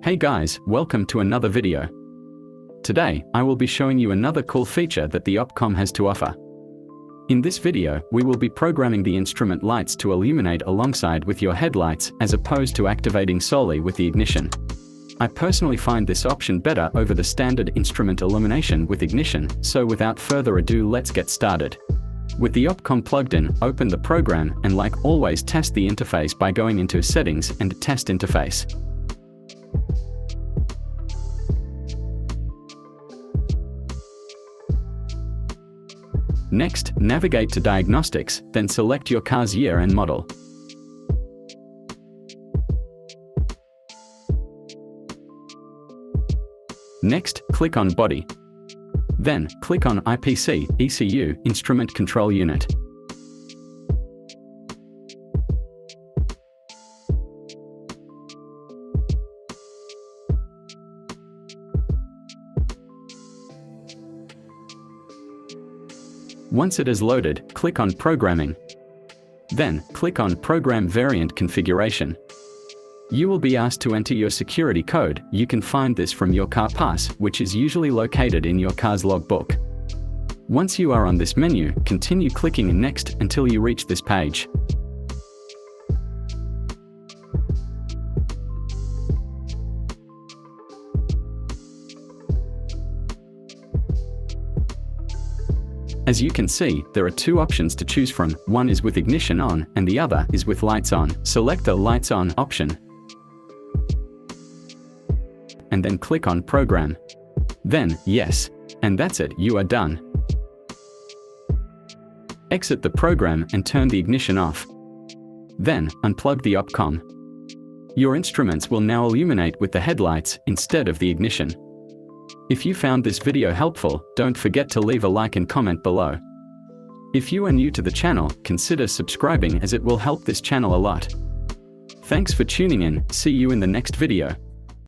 Hey guys, welcome to another video. Today, I will be showing you another cool feature that the Opcom has to offer. In this video, we will be programming the instrument lights to illuminate alongside with your headlights as opposed to activating solely with the ignition. I personally find this option better over the standard instrument illumination with ignition, so without further ado, let's get started. With the Opcom plugged in, open the program and like always test the interface by going into Settings and Test Interface. Next, navigate to Diagnostics, then select your car's year and model. Next, click on Body. Then, click on IPC, ECU, Instrument Control Unit. Once it is loaded, click on Programming. Then, click on Program Variant Configuration. You will be asked to enter your security code. You can find this from your car pass, which is usually located in your car's logbook. Once you are on this menu, continue clicking Next until you reach this page. As you can see, there are two options to choose from. One is with ignition on, and the other is with lights on. Select the Lights On option, and then click on Program. Then, Yes. And that's it, you are done. Exit the program and turn the ignition off. Then, unplug the Opcom. Your instruments will now illuminate with the headlights instead of the ignition. If you found this video helpful, don't forget to leave a like and comment below. If you are new to the channel, consider subscribing as it will help this channel a lot. Thanks for tuning in, see you in the next video.